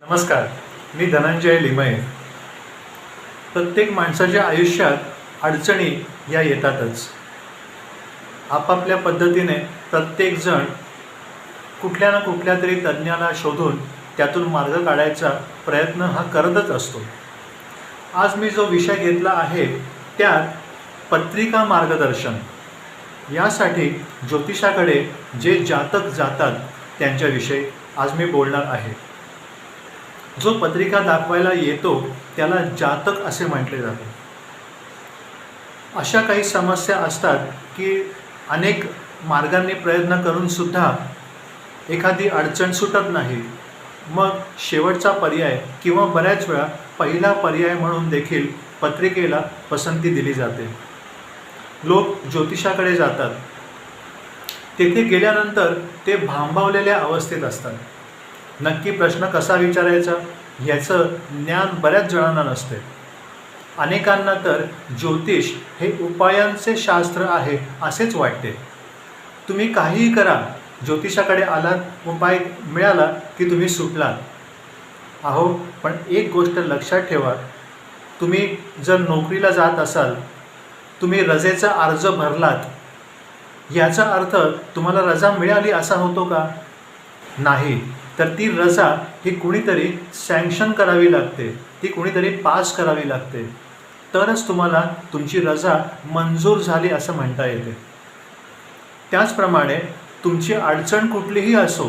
नमस्कार, मी धनंजय लिमये. प्रत्येक माणसाच्या आयुष्यात अडचणी या येतातच. आपापल्या पद्धतीने प्रत्येकजण कुठल्या ना कुठल्या तरी तज्ज्ञाला शोधून त्यातून मार्ग काढायचा प्रयत्न हा करतच असतो. आज मी जो विषय घेतला आहे त्यात पत्रिका मार्गदर्शन यासाठी ज्योतिषाकडे जे जातक जातात त्यांच्याविषयी आज मी बोलणार आहे. जो पत्रिका दाखवायला येतो त्याला जातक असे म्हटले जाते. अशा काही समस्या असतात की अनेक मार्गांनी प्रयत्न करूनसुद्धा एखादी अडचण सुटत नाही. मग शेवटचा पर्याय किंवा बऱ्याच वेळा पहिला पर्याय म्हणून देखील पत्रिकेला पसंती दिली जाते. लोक ज्योतिषाकडे जातात. तेथे गेल्यानंतर ते भांबावलेल्या अवस्थेत असतात. नक्की प्रश्न कसा विचारायचा याचं ज्ञान बऱ्याच जणांना नसते. अनेकांना तर ज्योतिष हे उपायांचे शास्त्र आहे असेच वाटते. तुम्ही काहीही करा, ज्योतिषाकडे आलात, उपाय मिळाला की तुम्ही सुटलात. अहो, पण एक गोष्ट लक्षात ठेवा, तुम्ही जर नोकरीला जात असाल, तुम्ही रजेचा अर्ज भरलात, याचा अर्थ तुम्हाला रजा मिळाली असा होतो का? नाही. तर ती रजा ही कुणीतरी सँक्शन करावी लागते, ती कुणीतरी पास करावी लागते, तरच तुम्हाला तुमची रजा मंजूर झाली असं म्हणता येते. त्याचप्रमाणे तुमची अडचण कुठलीही असो,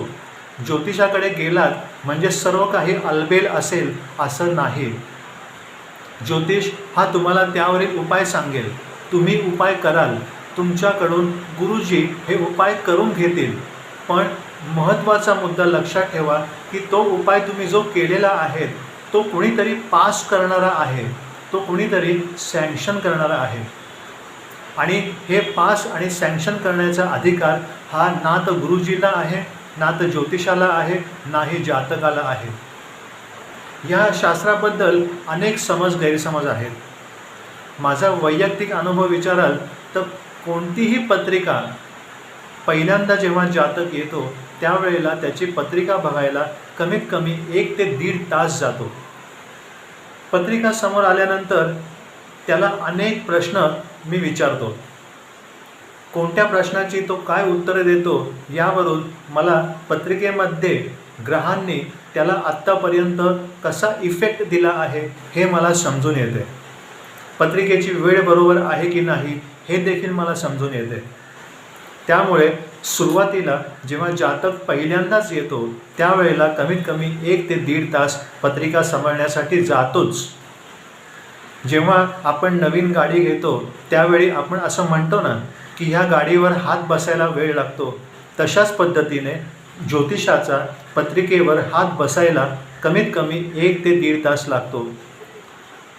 ज्योतिषाकडे गेलात म्हणजे सर्व काही अलबेल असेल असं नाही. ज्योतिष हा तुम्हाला त्यावरील उपाय सांगेल, तुम्ही उपाय कराल, तुमच्याकडून गुरुजी हे उपाय करून घेतील. पण महत्त्वाचा मुद्दा लक्षात ठेवा की तो उपाय तुम्ही जो केलेला आहे तो कुणीतरी पास करणारा आहे, तो कुणीतरी सँक्शन करणारा आहे. आणि हे पास आणि सँक्शन करण्याचा अधिकार हा ना तर गुरुजीला आहे, ना तर ज्योतिषाला आहे, नाही जातकाला आहे. या शास्त्राबद्दल अनेक गैरसमज आहेत. माझा वैयक्तिक अनुभव विचाराल तर कोणतीही पत्रिका पहिल्यांदा जेव्हा जातक येतो त्यावेळेला त्याची पत्रिका बघायला कमीत कमी 1 ते 1.5 तास जातो. पत्रिका समोर आल्यानंतर त्याला अनेक प्रश्न मी विचारतो. कोणत्या प्रश्नाची तो काय उत्तरे देतो यावरून मला पत्रिकेमध्ये ग्रहांनी त्याला आत्तापर्यंत कसा इफेक्ट दिला आहे हे मला समजून येते. पत्रिकेची वेळ बरोबर आहे की नाही हे देखील मला समजून येते. त्यामुळे सुरुवातीला जेव्हा जातक पहिल्यांदाच येतो त्यावेळेला कमीत कमी 1 ते 1.5 तास पत्रिका समजण्यासाठी जातोच. जेव्हा आपण नवीन गाडी घेतो त्यावेळी आपण असं म्हणतो ना की ह्या गाडीवर हात बसायला वेळ लागतो, तशाच पद्धतीने ज्योतिषाचा पत्रिकेवर हात बसायला कमीत कमी 1 ते 1.5 तास लागतो.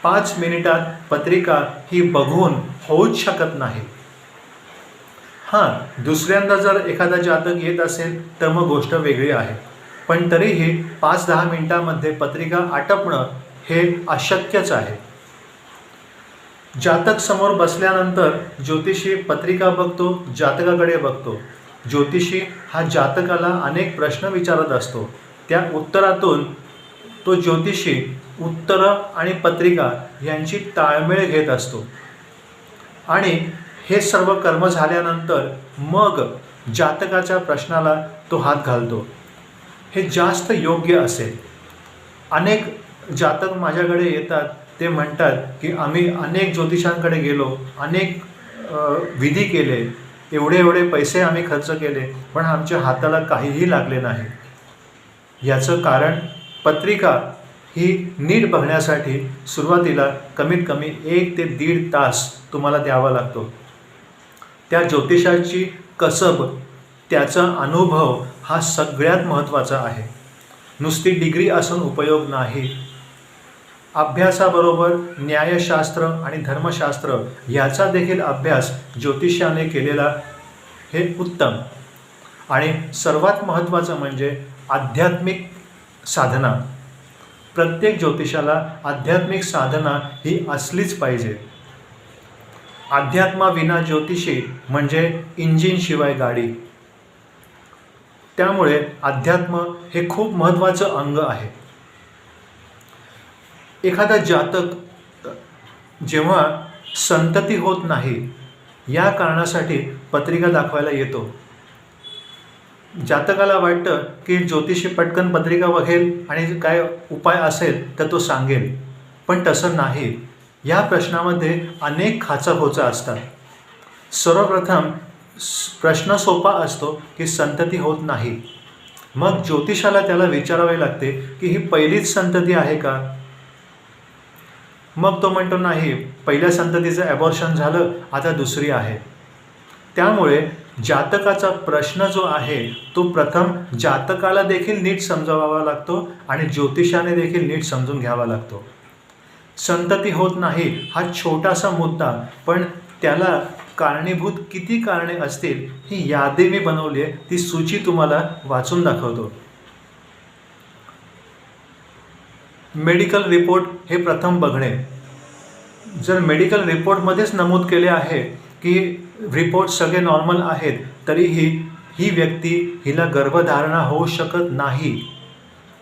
5 मिनिटात पत्रिका ही बघून होऊच शकत नाही. हां, दुसऱ्यांदा जर एखादा जातक येत असेल तर मग गोष्ट वेगळी आहे. पण तरीही 5-10 मिनिटांमध्ये पत्रिका आटपणं हे अशक्यच आहे. जातक समोर बसल्यानंतर ज्योतिषी पत्रिका बघतो, जातकाकडे बघतो. ज्योतिषी हा जातकाला अनेक प्रश्न विचारत असतो. त्या उत्तरातून तो ज्योतिषी उत्तरं आणि पत्रिका यांची ताळमेळ घेत असतो. आणि हे सर्व कर्म झाल्यानंतर मग जातकाच्या प्रश्नाला तो हात घालतो. हे जास्त योग्य असेल. अनेक जातक माझ्याकडे येतात, ते म्हणतात की आम्ही अनेक ज्योतिषांकडे गेलो, अनेक विधी केले, एवढे पैसे आम्ही खर्च केले, पण आमच्या हाताला काहीही लागले नाही. याचं कारण पत्रिका ही नीट बघण्यासाठी सुरुवातीला कमीत कमी 1 ते 1.5 तास तुम्हाला द्यावा लागतो. त्या ज्योतिषाची कसब, त्याचा अनुभव हा सगळ्यात महत्त्वाचा आहे. नुसती डिग्री असून उपयोग नाही. अभ्यासाबरोबर न्यायशास्त्र आणि धर्मशास्त्र याचा देखील अभ्यास ज्योतिषाने केलेला हे उत्तम. आणि सर्वात महत्त्वाचं म्हणजे आध्यात्मिक साधना. प्रत्येक ज्योतिषाला आध्यात्मिक साधना ही असलीच पाहिजे. अध्यात्माविना ज्योतिषी म्हणजे इंजिनशिवाय गाडी. त्यामुळे अध्यात्म हे खूप महत्त्वाचं अंग आहे. एखादा जातक जेव्हा संतती होत नाही या कारणासाठी पत्रिका दाखवायला येतो, जातकाला वाटतं की ज्योतिषी पटकन पत्रिका बघेल आणि काय उपाय असेल तर तो सांगेल, पण तसं नाही. या प्रश्नामध्ये अनेक खाचाखोचा असतात. सर्वप्रथम प्रश्न सोपा असतो की संतती होत नाही. मग ज्योतिषाला त्याला विचारावे लागते की ही पहिलीच संतती आहे का? मग तो म्हणतो नाही, पहिल्या संततीचं ॲबॉर्शन झालं, आता दुसरी आहे. त्यामुळे जातकाचा प्रश्न जो आहे तो प्रथम जातकाला देखील नीट समजावावा लागतो आणि ज्योतिषाने देखील नीट समजून घ्यावा लागतो. संतती होत नाही हा छोटासा मुद्दा, पण त्याला कारणीभूत किती कारणे असतील ही यादी मी बनवली आहे, ती सूची तुम्हाला वाचून दाखवतो. मेडिकल रिपोर्ट हे प्रथम बघणे. जर मेडिकल रिपोर्टमध्येच नमूद केले आहे की रिपोर्ट सगळे नॉर्मल आहेत, तरीही ही व्यक्ती हिला गर्भधारणा होऊ शकत नाही,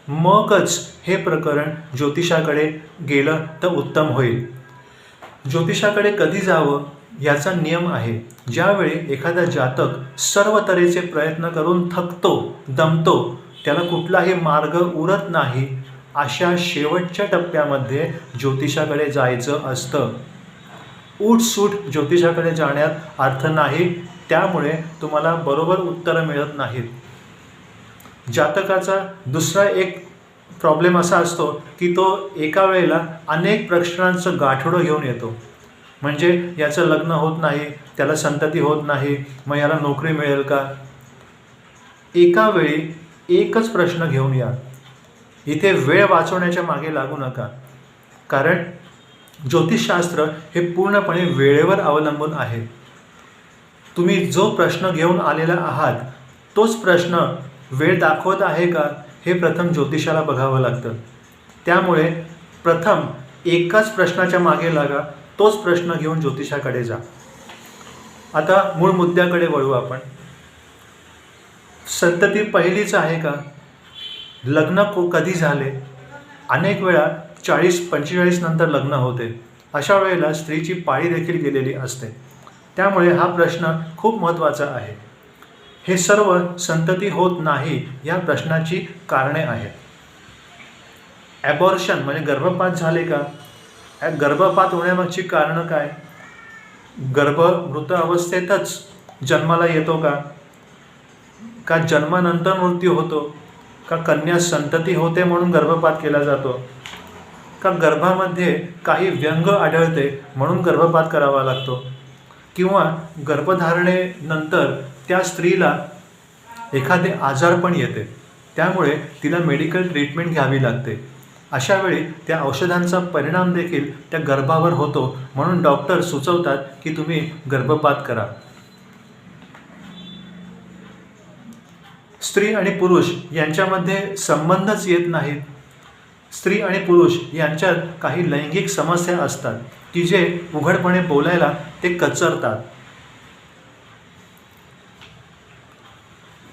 मगच हे प्रकरण ज्योतिषाकडे गेलं तर उत्तम होईल. ज्योतिषाकडे कधी जावं याचा नियम आहे. ज्यावेळी एखादा जातक सर्व तऱ्हेचे प्रयत्न करून थकतो, दमतो, त्याला कुठलाही मार्ग उरत नाही, अशा शेवटच्या टप्प्यामध्ये ज्योतिषाकडे जायचं असतं. उठसूट ज्योतिषाकडे जाण्यात अर्थ नाही, त्यामुळे तुम्हाला बरोबर उत्तरं मिळत नाहीत. जातकाचा दुसरा एक प्रॉब्लेम असा असतो की तो एका वेळेला अनेक प्रश्नांचं गाठोडं घेऊन येतो. म्हणजे याचं लग्न होत नाही, त्याला संतती होत नाही, मग याला नोकरी मिळेल का? एका वेळी एकच प्रश्न घेऊन या. इथे वेळ वाचवण्याच्या मागे लागू नका, कारण ज्योतिषशास्त्र हे पूर्णपणे वेळेवर अवलंबून आहे. तुम्ही जो प्रश्न घेऊन आलेला आहात तोच प्रश्न वेळ दाखवत आहे का हे प्रथम ज्योतिषाला बघावं लागतं. त्यामुळे प्रथम एकाच प्रश्नाच्या मागे लागा, तोच प्रश्न घेऊन ज्योतिषाकडे जा. आता मूळ मुद्द्याकडे वळू आपण. संतती पहिलीच आहे का? लग्न कधी झाले? अनेक वेळा 40-45 नंतर लग्न होते. अशा वेळेला स्त्रीची पाळी देखील गेलेली असते. त्यामुळे हा प्रश्न खूप महत्त्वाचा आहे. हे सर्व संतती होत नाही या प्रश्नाची कारणे आहेत. ॲबॉर्शन म्हणजे गर्भपात झाले का? गर्भपात होण्यामागची कारणं काय? गर्भ मृत अवस्थेतच जन्माला येतो का? का जन्मानंतर मृत्यू होतो? का कन्या संतती होते म्हणून गर्भपात केला जातो? का गर्भामध्ये काही व्यंग आढळते म्हणून गर्भपात करावा लागतो? किंवा गर्भधारणेनंतर त्या स्त्रीला एखादे आजारपण येते, त्यामुळे तिला मेडिकल ट्रीटमेंट घ्यावी लागते. अशा वेळी त्या औषधांचा परिणाम देखील त्या गर्भावर होतो, म्हणून डॉक्टर सुचवतात की तुम्ही गर्भपात करा. स्त्री आणि पुरुष यांच्यामध्ये संबंधच येत नाहीत. स्त्री आणि पुरुष यांच्यात काही लैंगिक समस्या असतात की जे उघडपणे बोलायला ते कचरतात.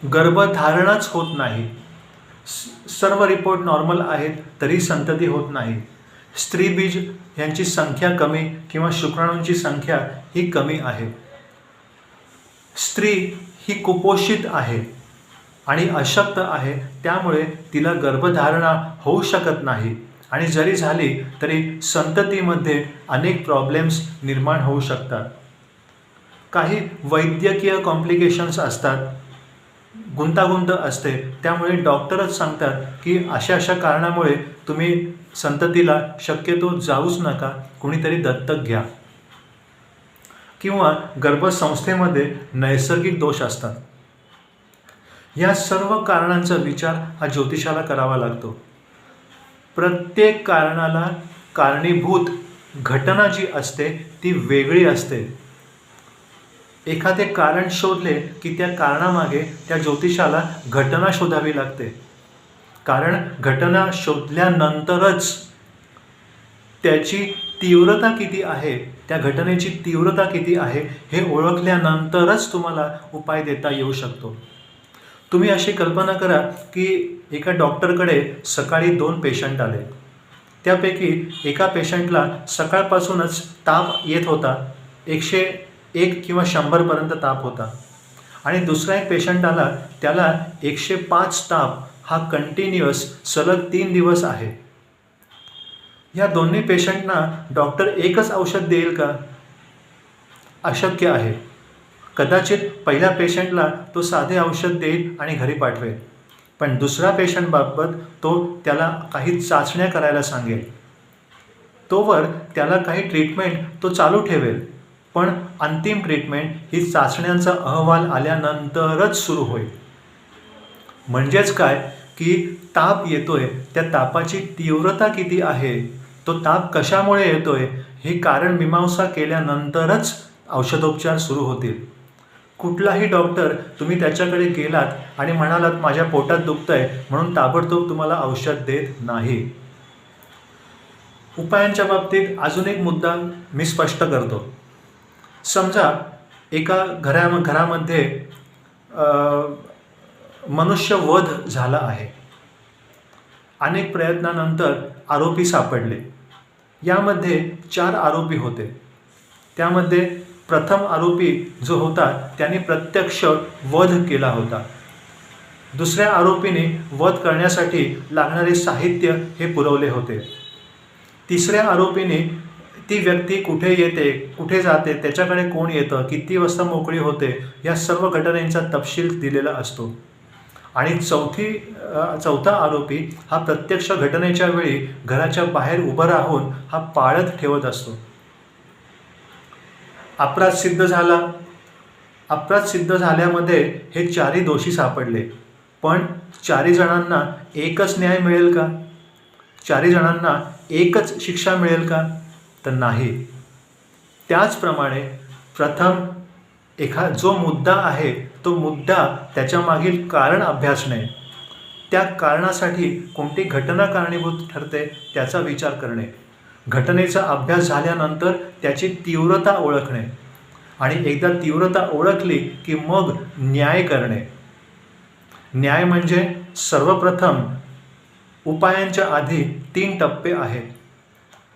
गर्भधारणच होत नाही. सर्व रिपोर्ट नॉर्मल आहेत तरी संतती होत नाही. स्त्रीबीज यांची संख्या कमी किंवा शुक्राणूंची संख्या ही कमी आहे. स्त्री ही कुपोषित आहे आणि अशक्त आहे, त्यामुळे तिला गर्भधारणा होऊ शकत नाही आणि जरी झाली तरी संततीमध्ये अनेक प्रॉब्लेम्स निर्माण होऊ शकतात. काही वैद्यकीय कॉम्प्लिकेशन्स असतात, गुंतागुंत असते, त्यामुळे डॉक्टरच सांगतात की अशा अशा कारणामुळे तुम्ही संततीला शक्यतो जाऊच नका, कुणीतरी दत्तक घ्या. किंवा गर्भसंस्थेमध्ये नैसर्गिक दोष असतात. या सर्व कारणांचा विचार हा ज्योतिषाला करावा लागतो. प्रत्येक कारणाला कारणीभूत घटना जी असते ती वेगळी असते. एखादे कारण शोधले की त्या कारणामागे त्या ज्योतिषाला घटना शोधावी लागते. कारण घटना शोधल्यानंतरच त्याची तीव्रता किती आहे, त्या घटनेची तीव्रता किती आहे हे ओळखल्यानंतरच तुम्हाला उपाय देता येऊ शकतो. तुम्ही अशी कल्पना करा की एका डॉक्टरकडे सकाळी 2 पेशंट आले. त्यापैकी एका पेशंटला सकाळपासूनच ताप येत होता, 101 किंवा 100पर्यंत ताप होता. आणि दुसरा एक पेशंट आला, त्याला 105 ताप हा कंटिन्युअस सलग 3 दिवस आहे. या दोन्ही पेशंटना डॉक्टर एकच औषध देईल का? अशक्य आहे. कदाचित पहिल्या पेशंटला तो साधे औषध देईल आणि घरी पाठवेल, पण दुसरा पेशंटबाबत तो त्याला काही चाचण्या करायला सांगेल. तोवर त्याला काही ट्रीटमेंट तो चालू ठेवेल, पण अंतिम ट्रीटमेंट ही चाचण्यांचा अहवाल आल्यानंतरच सुरू होईल. म्हणजेच काय की ताप येतोय, त्या तापाची तीव्रता किती आहे, तो ताप कशामुळे येतोय हे कारण मीमांसा केल्यानंतरच औषधोपचार सुरू होतील. कुठलाही डॉक्टर तुम्ही त्याच्याकडे गेलात आणि म्हणालात माझ्या पोटात दुखतंय म्हणून ताबडतोब तुम्हाला औषध देत नाही. उपायांच्या बाबतीत अजून एक मुद्दा मी स्पष्ट करतो. समजा एका घरामध्ये मनुष्यवध झाला आहे. अनेक प्रयत्नानंतर आरोपी सापडले. यामध्ये 4 आरोपी होते. त्यामध्ये प्रथम आरोपी जो होता त्याने प्रत्यक्ष वध केला होता. दुसऱ्या आरोपीने वध करण्यासाठी लागणारे साहित्य हे पुरवले होते. तिसऱ्या आरोपीने ती व्यक्ती कुठे येते, कुठे जाते, त्याच्याकडे कोण येतं, किती वाजता मोकळी होते, या सर्व घटनेचा तपशील दिलेला असतो. आणि चौथा आरोपी हा प्रत्यक्ष घटनेच्या वेळी घराच्या बाहेर उभं राहून हा पाळत ठेवत असतो. अपराध सिद्ध झाल्यामध्ये हे 4ही दोषी सापडले, पण 4ही जणांना एकच न्याय मिळेल का? 4ही जणांना एकच शिक्षा मिळेल का? तर नाही. त्याचप्रमाणे प्रथम जो मुद्दा आहे तो मुद्दा त्याच्या मागील कारण अभ्यासणे, त्या कारणासाठी कोणती घटना कारणीभूत ठरते त्याचा विचार करणे, घटनेचा अभ्यास झाल्यानंतर त्याची तीव्रता ओळखणे आणि एकदा तीव्रता ओळखली की मग न्याय करणे. न्याय म्हणजे सर्वप्रथम उपायांच्या आधी 3 टप्पे आहेत.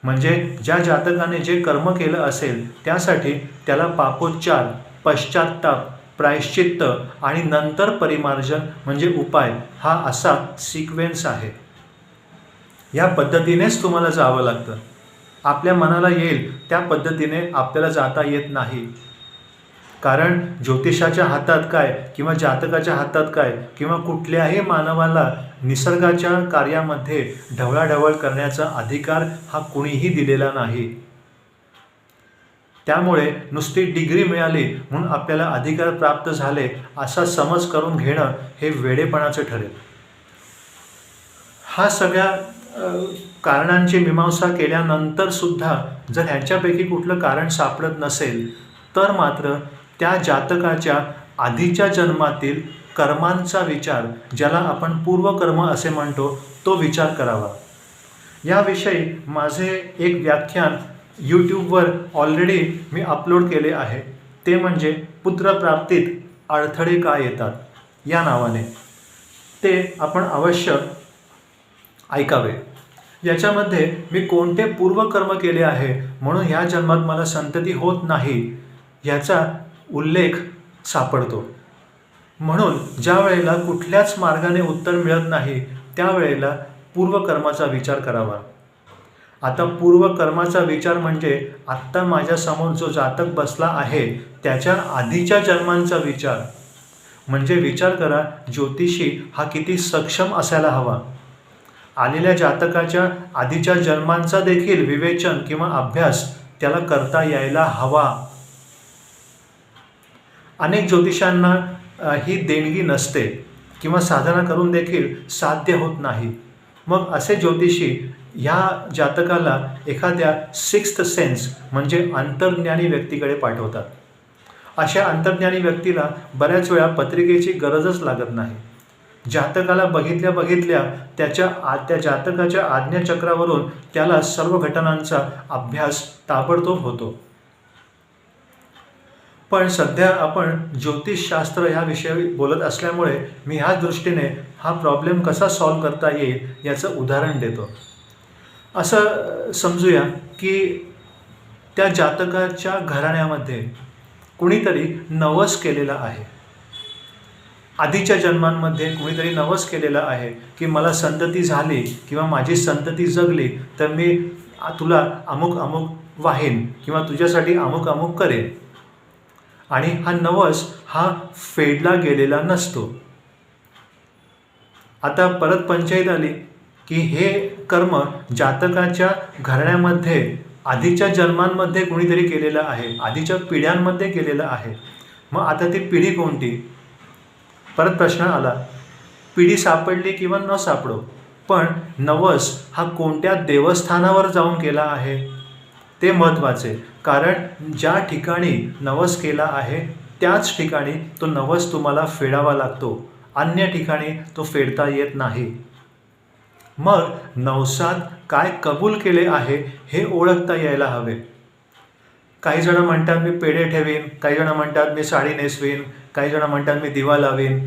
म्हणजे ज्या जातकाने जे कर्म केलं असेल त्यासाठी त्याला पापोच्चार, पश्चात्ताप, प्रायश्चित्त आणि नंतर परिमार्जन म्हणजे उपाय हा असा सिक्वेन्स आहे. या पद्धतीनेच तुम्हाला जावं लागतं. आपल्या मनाला येईल त्या पद्धतीने आपल्याला जाता येत नाही. कारण ज्योतिषाच्या हातात काय किंवा जातकाच्या हातात काय किंवा कुठल्याही मानवाला निसर्गाच्या कार्यामध्ये ढवळाढवळ करण्याचा अधिकार हा कुणीही दिलेला नाही. त्यामुळे नुसती डिग्री मिळाली म्हणून आपल्याला अधिकार प्राप्त झाले असा समज करून घेणं हे वेडेपणाचं ठरेल. हा सगळ्या कारणांची मीमांसा केल्यानंतर सुद्धा जर ह्यांच्यापैकी कुठलं कारण सापडत नसेल तर मात्र त्या जातकाच्या आधीच्या जन्मातील कर्मांचा विचार, ज्याला आपण पूर्वकर्म असे म्हणतो, तो विचार करावा. याविषयी माझे एक व्याख्यान यूट्यूबवर ऑलरेडी मी अपलोड केले आहे. ते म्हणजे पुत्रप्राप्तीत अडथळे का येतात या नावाने. ते आपण अवश्य ऐकावे. याच्यामध्ये मी कोणते पूर्वकर्म केले आहे म्हणून ह्या जन्मात मला संतती होत नाही याचा उल्लेख सापडतो. म्हणून ज्या वेळेला कुठल्याच मार्गाने उत्तर मिळत नाही त्यावेळेला पूर्वकर्माचा विचार करावा. आता पूर्वकर्माचा विचार म्हणजे आत्ता माझ्यासमोर जो जातक बसला आहे त्याच्या आधीच्या जन्मांचा विचार. म्हणजे विचार करा, ज्योतिषी हा किती सक्षम असायला हवा. आलेल्या जातकाच्या आधीच्या जन्मांचा देखील विवेचन किंवा अभ्यास त्याला करता यायला हवा. अनेक ज्योतिषांना ही देणगी नसते किंवा साधना करून देखील साध्य होत नाही. मग असे ज्योतिषी ह्या जातकाला एखाद्या 6th सेन्स म्हणजे अंतर्ज्ञानी व्यक्तीकडे पाठवतात. अशा अंतर्ज्ञानी व्यक्तीला बऱ्याच वेळा पत्रिकेची गरजच लागत नाही. जातकाला बघितल्या त्या जातकाच्या आज्ञाचक्रावरून त्याला सर्व घटनांचा अभ्यास ताबडतोब होतो. पण सध्या आपण ज्योतिषशास्त्र ह्या विषयी बोलत असल्यामुळे मी ह्या दृष्टीने हा प्रॉब्लेम कसा सॉल्व्ह करता येईल याचं उदाहरण देतो. असं समजूया की त्या जातकाच्या घराण्यामध्ये कुणीतरी नवस केलेला आहे. आधीच्या जन्मांमध्ये कुणीतरी नवस केलेला आहे की मला संतती झाली किंवा माझी संतती जगली तर मी तुला अमुक अमुक वाहेन किंवा तुझ्यासाठी अमुक अमुक करेन. आणि हा नवस हा फेडला गेलेला नसतो. आता परत पंचायत आली की हे कर्म जातकाच्या घराण्यामध्ये आधीच्या जन्मांमध्ये कुणीतरी केलेलं आहे, आधीच्या पिढ्यांमध्ये केलेलं आहे. मग आता ती पिढी कोणती? परत प्रश्न आला, पिढी सापडली किंवा न सापडो, पण नवस हा कोणत्या देवस्थानावर जाऊन केला आहे ते महत्त्वाचे. कारण ज्या ठिकाणी नवस केला आहे त्याच ठिकाणी तो नवस तुम्हाला फेडावा लागतो, अन्य ठिकाणी तो फेडता येत नाही. मग नवसात काय कबूल केले आहे हे ओळखता यायला हवे. काही जण म्हणतात मी पेढे ठेवीन, काही जण म्हणतात मी साडी नेसवीन, काही जण म्हणतात मी दिवा लावीन.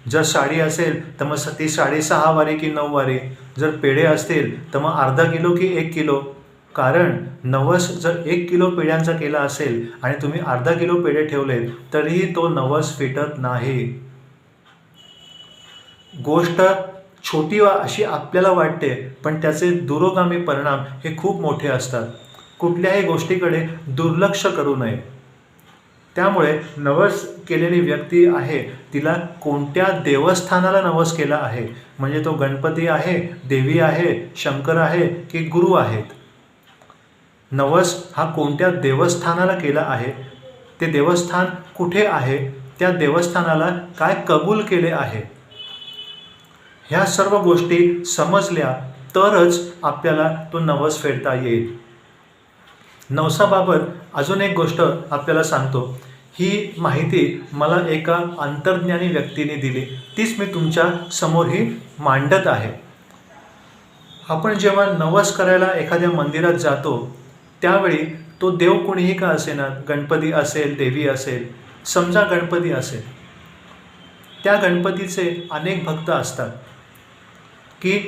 जर साडी असेल तर मग ती साडी 6 वारी की 9 वारी, जर पेढे असतील तर मग अर्धा किलो की 1 किलो. कारण नवस जर 1 किलो पेढ्यांचा केला असेल आणि तुम्ही अर्धा किलो पेढे ठेवले तरीही तो नवस फिटत नाही. गोष्ट छोटी अशी आपल्याला वाटते, पण त्याचे दुरोगामी परिणाम हे खूप मोठे असतात. कुठल्याही गोष्टीकडे दुर्लक्ष करू नये. त्यामुळे नवस केलेली व्यक्ती आहे तिला कोणत्या देवस्थानाला नवस केला आहे, म्हणजे तो गणपती आहे, देवी आहे, शंकर आहे की गुरु आहेत. नवस हा कोणत्या देवस्थानाला केला आहे, ते देवस्थान कुठे आहे, त्या देवस्थानाला काय कबूल केले आहे, ह्या सर्व गोष्टी समजल्या तरच आपल्याला तो नवस फेडता येईल. नवसाबाबत अजून एक गोष्ट आपल्याला सांगतो. ही माहिती मला एका अंतर्ज्ञानी व्यक्तीने दिली, तीच मी तुमच्या समोरही मांडत आहे. आपण जेव्हा नवस करायला एखाद्या मंदिरात जातो त्यावेळी तो देव कोणीही का असेना, गणपती असेल, देवी असेल, समजा गणपती असेल, त्या गणपतीचे अनेक भक्त असतात की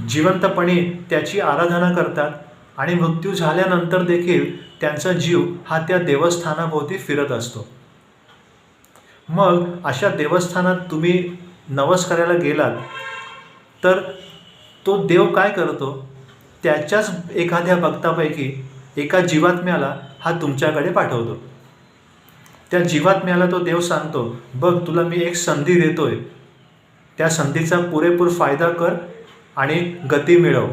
जिवंतपणे त्याची आराधना करतात आणि मृत्यू झाल्यानंतर देखील त्यांचा जीव हा त्या देवस्थानाभोवती फिरत असतो. मग अशा देवस्थानात तुम्ही नवस करायला गेलात तर तो देव काय करतो, त्याच्याच एखाद्या भक्तापैकी एका जीवात्म्याला हा तुमच्याकडे पाठवतो. त्या जीवात्म्याला तो देव सांगतो, बघ तुला मी एक संधी देतोय, त्या संधीचा पुरेपूर फायदा कर आणि गती मिळव.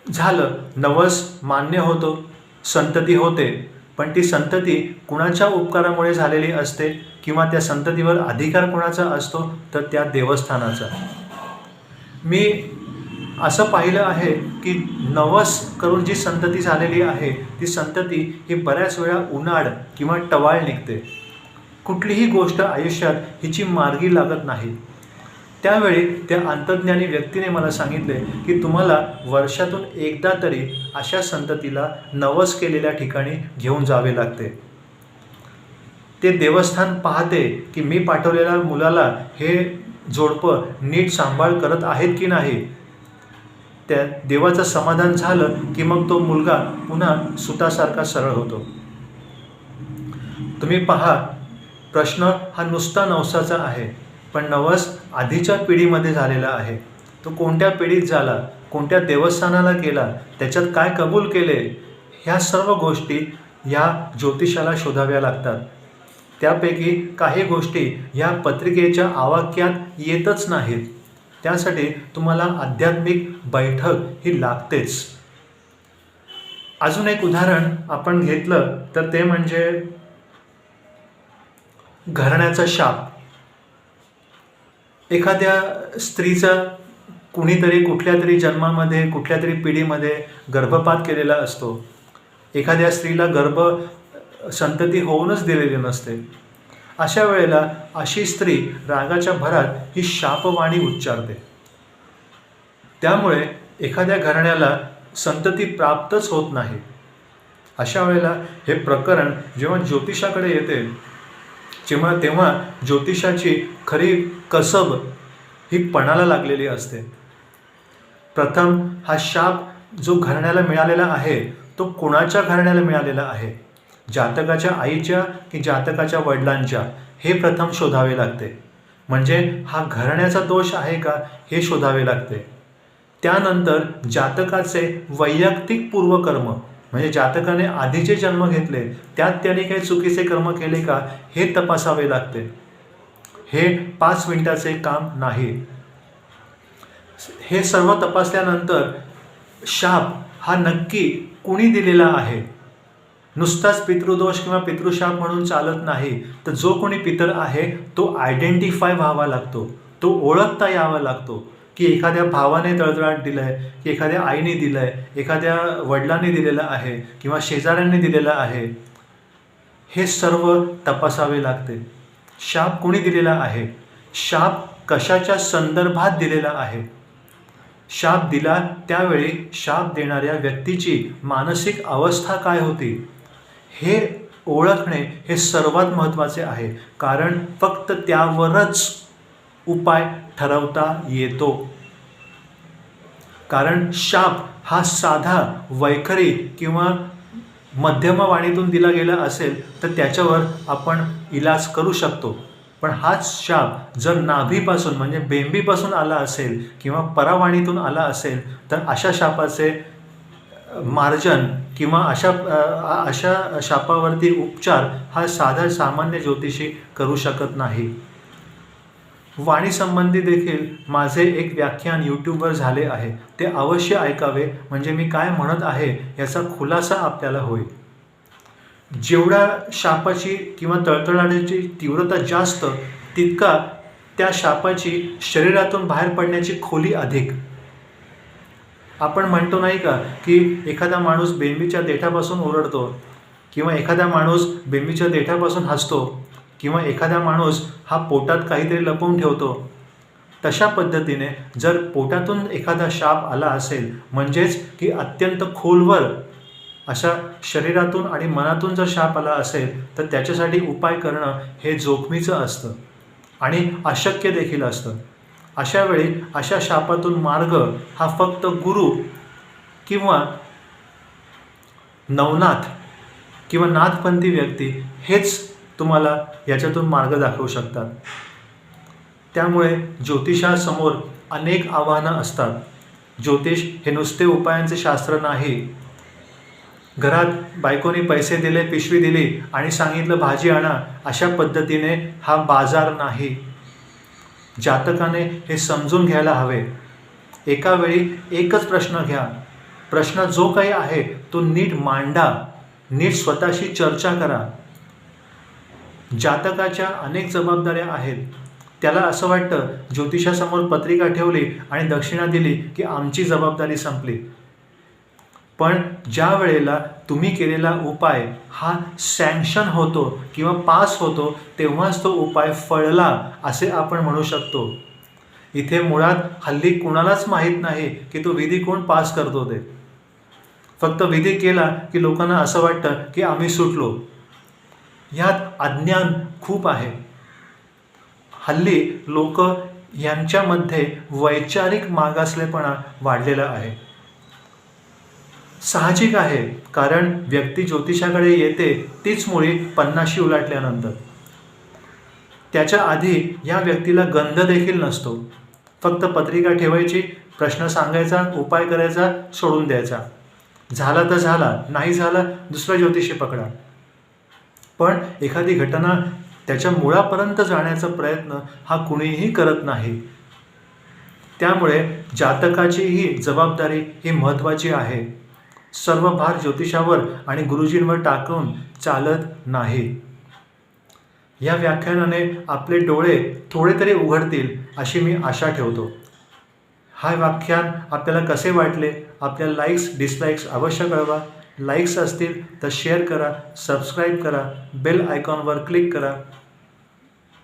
झालं, नवस मान्य होतो, संतती होते, पण ती संतती कुणाच्या उपकारामुळे झालेली असते किंवा त्या संततीवर अधिकार कुणाचा असतो, तर त्या देवस्थानाचा. मी असं पाहिलं आहे की नवस करून जी संतती झालेली आहे ती संतती ही बऱ्याच वेळा उनाड किंवा टवाळ निघते. कुठलीही गोष्ट आयुष्यात हिची मार्गी लागत नाही. त्यावेळी त्या अंतर्ज्ञानी व्यक्तीने मला सांगितले की तुम्हाला वर्षातून एकदा तरी अशा संततीला नवस केलेल्या ठिकाणी घेऊन जावे लागते. ते देवस्थान पाहते की मी पाठवलेल्या मुलाला हे जोडपं नीट सांभाळ करत आहेत की नाही. त्या देवाचं समाधान झालं की मग तो मुलगा पुन्हा सुतासारखा सरळ होतो. तुम्ही पहा, प्रश्न हा नुसता नवसाचा आहे, पण नवस आधीच्या पिढीमध्ये झालेला आहे. तो कोणत्या पिढीत झाला, कोणत्या देवस्थानाला केला, त्याच्यात काय कबूल केले, ह्या सर्व गोष्टी ह्या ज्योतिषाला शोधाव्या लागतात. त्यापैकी काही गोष्टी ह्या पत्रिकेच्या आवाक्यात येतच नाहीत. त्यासाठी तुम्हाला आध्यात्मिक बैठक ही लागतेच. अजून एक उदाहरण आपण घेतलं तर ते म्हणजे घराण्याचा शाप. एखाद्या स्त्रीचा कुणीतरी कुठल्या तरी जन्मामध्ये कुठल्या तरी पिढीमध्ये गर्भपात केलेला असतो. एखाद्या स्त्रीला संतती होऊनच दिलेली नसते. अशा वेळेला अशी स्त्री रागाच्या भरात ही शापवाणी उच्चारते. त्यामुळे एखाद्या घराण्याला संतती प्राप्तच होत नाही. अशा वेळेला हे प्रकरण जेव्हा ज्योतिषाकडे येते तेव्हा ज्योतिषाची खरी कसब ही पणाला लागलेली असते. प्रथम हा शाप जो घराण्याला मिळालेला आहे तो कोणाच्या घराण्याला मिळालेला आहे, जातकाच्या आईच्या की जातकाच्या वडिलांच्या, हे प्रथम शोधावे लागते. म्हणजे हा घराण्याचा दोष आहे का हे शोधावे लागते. त्यानंतर जातकाचे वैयक्तिक पूर्वकर्म, म्हणजे जातकाने आधी जे जन्म घेतले त्यात त्याने काही चुकीचे कर्म केले का हे तपासावे लागते. हे 5 मिनिटाचे काम नाही. हे सर्व तपासल्यानंतर शाप हा नक्की कुणी दिलेला आहे, नुसताच पितृदोष किंवा पितृशाप म्हणून चालत नाही, तर जो कोणी पितर आहे तो आयडेंटिफाय व्हावा लागतो, तो ओळखता यावा लागतो की एखाद्या भावाने तळतळाट दिलं आहे, की एखाद्या आईने दिलं आहे, एखाद्या वडिलांनी दिलेलं आहे किंवा शेजाऱ्यांनी दिलेलं आहे. हे सर्व तपासावे लागते. शाप कुणी दिलेला आहे, शाप कशाच्या संदर्भात दिलेला आहे, शाप दिला त्यावेळी शाप देणाऱ्या व्यक्तीची मानसिक अवस्था काय होती, हे ओळखणे हे सर्वात महत्त्वाचे आहे. कारण फक्त त्यावरच उपाय ठरवता येतो. कारण शाप हा साधा वैखरी किंवा मध्यम वाणीतून दिला गेला असेल तर त्याच्यावर आपण इलाज करू शकतो. पण हाच शाप जर नाभीपासून म्हणजे बेंबीपासून आला असेल किंवा परावाणीतून आला असेल तर अशा शापाचे मार्जन किंवा अशा शापावरती उपचार हा साधा सामान्य ज्योतिषी करू शकत नाही. वाणीसंबंधी देखील माझे एक व्याख्यान यूट्यूबवर झाले आहे, ते अवश्य ऐकावे, म्हणजे मी काय म्हणत आहे याचा खुलासा आपल्याला होईल. जेवढा शापाची किंवा तळतळाटाची तीव्रता जास्त तितका त्या शापाची शरीरातून बाहेर पडण्याची खोली अधिक. आपण म्हणतो नाही का की एखादा माणूस बेंबीच्या देठापासून ओरडतो किंवा एखादा माणूस बेंबीच्या देठापासून हसतो किंवा एखादा माणूस हा पोटात काहीतरी लपवून ठेवतो. तशा पद्धतीने जर पोटातून एखादा शाप आला असेल म्हणजेच की अत्यंत खोलवर अशा शरीरातून आणि मनातून जर शाप आला असेल तर त्याच्यासाठी उपाय करणं हे जोखमीचं असतं आणि अशक्य देखील असतं. अशा वेळी अशा शापातून मार्ग हा फक्त गुरु किंवा नवनाथ किंवा नाथपंथी व्यक्ती हेच तुम्हाला याच्यातून मार्ग दाखवू शकतात. त्यामुळे ज्योतिषासमोर अनेक आव्हानं असतात. ज्योतिष हे नुसते उपायांचे शास्त्र नाही. घरात बायकोने पैसे दिले, पिशवी दिली आणि सांगितलं भाजी आणा, अशा पद्धतीने हा बाजार नाही. जातकाने हे समजून घ्यायला हवे. एका वेळी एकच प्रश्न घ्या, प्रश्न जो काही आहे तो नीट मांडा, नीट स्वतःशी चर्चा करा. जातकाच्या अनेक जबाबदाऱ्या आहेत. त्याला असं वाटतं ज्योतिषासमोर पत्रिका ठेवली आणि दक्षिणा दिली की आमची जबाबदारी संपली. पण ज्या वेळेला तुम्ही केलेला उपाय हा सँक्शन होतो किंवा पास होतो तेव्हाच तो उपाय फळला असे आपण म्हणू शकतो. इथे मुळात हल्ली कुणालाच माहीत नाही की तो विधी कोण पास करतो ते. फक्त विधी केला की लोकांना असं वाटतं की आम्ही सुटलो. ह्यात अज्ञान खूप आहे. हल्ली लोक यांच्यामध्ये वैचारिक मागासलेपणा वाढलेला आहे. साहजिक आहे, कारण व्यक्ती ज्योतिषाकडे येते तीच मुळी 50शी उलाटल्यानंतर. त्याच्या आधी या व्यक्तीला गंध देखील नसतो. फक्त पत्रिका ठेवायची, प्रश्न सांगायचा, उपाय करायचा, सोडून द्यायचा. झाला तर झाला, नाही झाला दुसरा ज्योतिषी पकडा. पण एखादी घटना त्याच्या मुळापर्यंत जाण्याचा प्रयत्न हा कुणीही करत नाही. त्यामुळे जातकाचीही जबाबदारी ही महत्त्वाची आहे. सर्व भार ज्योतिषावर आणि गुरुजींवर टाकून चालत नाही. या व्याख्यानाने आपले डोळे थोडे तरी उघडतील अशी मी आशा ठेवतो. हा व्याख्यान आपल्याला कसे वाटले, आपल्या लाईक्स डिसलाईक्स अवश्य कळवा. लाईक्स असतील तर शेअर करा, सबस्क्राईब करा, बेल आयकॉनवर क्लिक करा.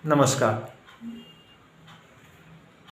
नमस्कार.